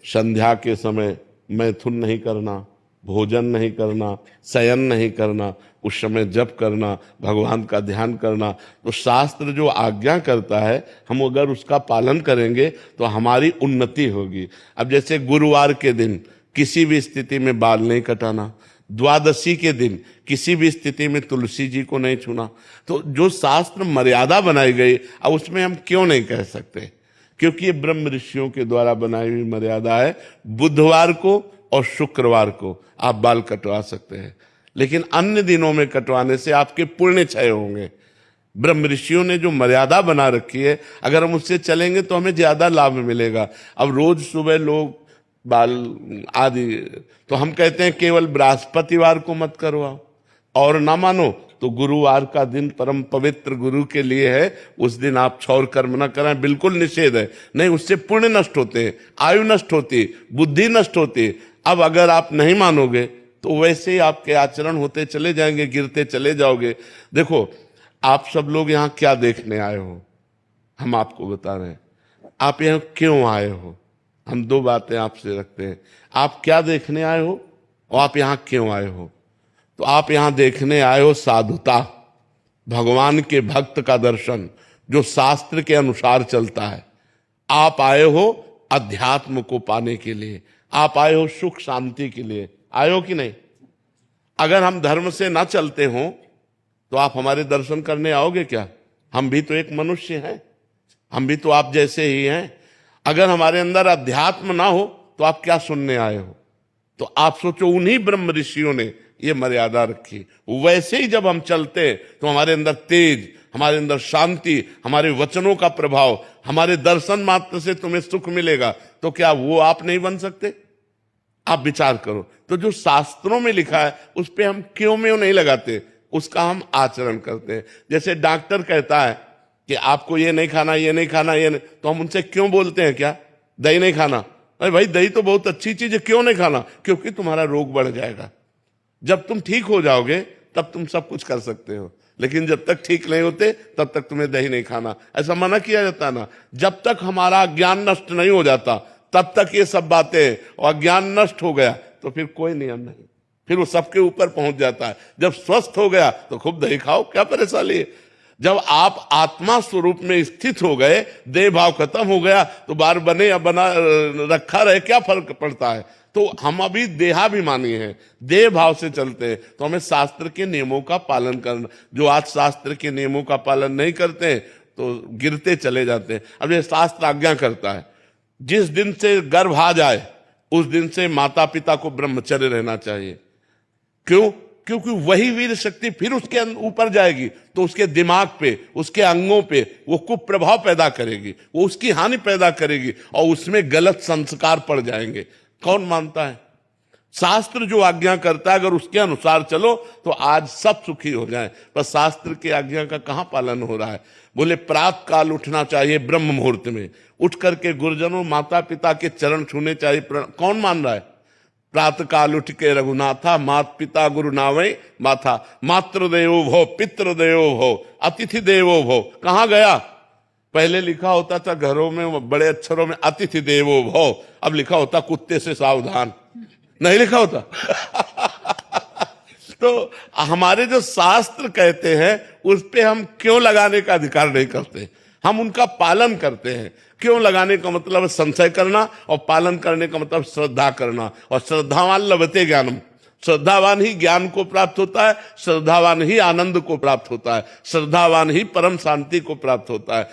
संध्या के समय मैथुन नहीं करना, भोजन नहीं करना, शयन नहीं करना, उस समय जप करना, भगवान का ध्यान करना। तो शास्त्र जो आज्ञा करता है, हम अगर उसका पालन करेंगे तो हमारी उन्नति होगी। अब जैसे गुरुवार के दिन किसी भी स्थिति में बाल नहीं कटाना, द्वादशी के दिन किसी भी स्थिति में तुलसी जी को नहीं छूना। तो जो शास्त्र मर्यादा बनाई गई, अब उसमें हम क्यों नहीं कह सकते? क्योंकि ये ब्रह्म ऋषियों के द्वारा बनाई हुई मर्यादा है। बुधवार को और शुक्रवार को आप बाल कटवा सकते हैं, लेकिन अन्य दिनों में कटवाने से आपके पुण्य क्षय होंगे। ब्रह्म ऋषियों ने जो मर्यादा बना रखी है, अगर हम उससे चलेंगे तो हमें ज्यादा लाभ मिलेगा। अब रोज सुबह लोग बाल आदि, तो हम कहते हैं केवल बृहस्पतिवार को मत करवाओ, और ना मानो तो गुरुवार का दिन परम पवित्र गुरु के लिए है, उस दिन आप क्षौर कर्म न कराएं, बिल्कुल निषेध है। नहीं, उससे पुण्य नष्ट होते हैं, आयु नष्ट होती, बुद्धि नष्ट होती। अब अगर आप नहीं मानोगे तो वैसे ही आपके आचरण होते चले जाएंगे, गिरते चले जाओगे। देखो, आप सब लोग यहाँ क्या देखने आए हो, हम आपको बता रहे हैं। आप यहाँ क्यों आए हो, हम दो बातें आपसे रखते हैं। आप क्या देखने आए हो और आप यहाँ क्यों आए हो? तो आप यहाँ देखने आए हो साधुता, भगवान के भक्त का दर्शन जो शास्त्र के अनुसार चलता है। आप आए हो अध्यात्म को पाने के लिए, आप आए हो सुख शांति के लिए, आए हो कि नहीं? अगर हम धर्म से ना चलते हो तो आप हमारे दर्शन करने आओगे क्या? हम भी तो एक मनुष्य हैं, हम भी तो आप जैसे ही हैं। अगर हमारे अंदर अध्यात्म ना हो तो आप क्या सुनने आए हो? तो आप सोचो, उन्हीं ब्रह्म ऋषियों ने ये मर्यादा रखी। वैसे ही जब हम चलते तो हमारे अंदर तेज, हमारे अंदर शांति, हमारे वचनों का प्रभाव, हमारे दर्शन मात्र से तुम्हें सुख मिलेगा। तो क्या वो आप नहीं बन सकते? आप विचार करो। तो जो शास्त्रों में लिखा है उस पे हम क्यों में नहीं लगाते, उसका हम आचरण करते हैं। जैसे डॉक्टर कहता है कि आपको ये नहीं खाना, ये नहीं खाना, ये नहीं, तो हम उनसे क्यों बोलते हैं क्या दही नहीं खाना? अरे भाई, दही तो बहुत अच्छी चीज है, क्यों नहीं खाना? क्योंकि तुम्हारा रोग बढ़ जाएगा। जब तुम ठीक हो जाओगे तब तुम सब कुछ कर सकते हो, लेकिन जब तक ठीक नहीं होते तब तक तुम्हें दही नहीं खाना, ऐसा मना किया जाता ना। जब तक हमारा ज्ञान नष्ट नहीं हो जाता तब तक ये सब बातें, और ज्ञान नष्ट हो गया तो फिर कोई नियम नहीं, फिर वो सबके ऊपर पहुंच जाता है। जब स्वस्थ हो गया तो खूब दही खाओ, क्या परेशानी है? जब आप आत्मा स्वरूप में स्थित हो गए, देह भाव खत्म हो गया, तो बार बने या बना रखा रहे, क्या फर्क पड़ता है? तो हम अभी देहाभिमानी हैं, देह भाव से चलते हैं। तो हमें शास्त्र के नियमों का पालन करना। जो आज शास्त्र के नियमों का पालन नहीं करते हैं तो गिरते चले जाते हैं। अब ये शास्त्र आज्ञा करता है, जिस दिन से गर्भ आ जाए उस दिन से माता पिता को ब्रह्मचर्य रहना चाहिए। क्यों? क्योंकि वही वीर शक्ति फिर उसके ऊपर जाएगी तो उसके दिमाग पे, उसके अंगों पे वो कुप्रभाव पैदा करेगी, वो उसकी हानि पैदा करेगी और उसमें गलत संस्कार पड़ जाएंगे। कौन मानता है? शास्त्र जो आज्ञा करता है अगर उसके अनुसार चलो तो आज सब सुखी हो जाए। पर शास्त्र की आज्ञा का कहां पालन हो रहा है? बोले प्रातः काल उठना चाहिए, ब्रह्म मुहूर्त में उठ करके गुरुजनों माता पिता के चरण छूने चाहिए। कौन मान रहा है? प्रातः काल उठ के रघुनाथा, मात पिता गुरु नावे माथा, मातृदेवो भव पितृदेवो भव अतिथि देवो भव। कहां गया? पहले लिखा होता था घरों में बड़े अक्षरों में अतिथि देवो भव, अब लिखा होता कुत्ते से सावधान, नहीं लिखा होता। तो हमारे जो शास्त्र कहते हैं उस पे हम क्यों लगाने का अधिकार नहीं करते? हम उनका पालन करते हैं। क्यों लगाने का मतलब संशय करना, और पालन करने का मतलब श्रद्धा करना। और श्रद्धावान लभते ज्ञानम, श्रद्धावान ही ज्ञान को प्राप्त होता है, श्रद्धावान ही आनंद को प्राप्त होता है, श्रद्धावान ही परम शांति को प्राप्त होता है।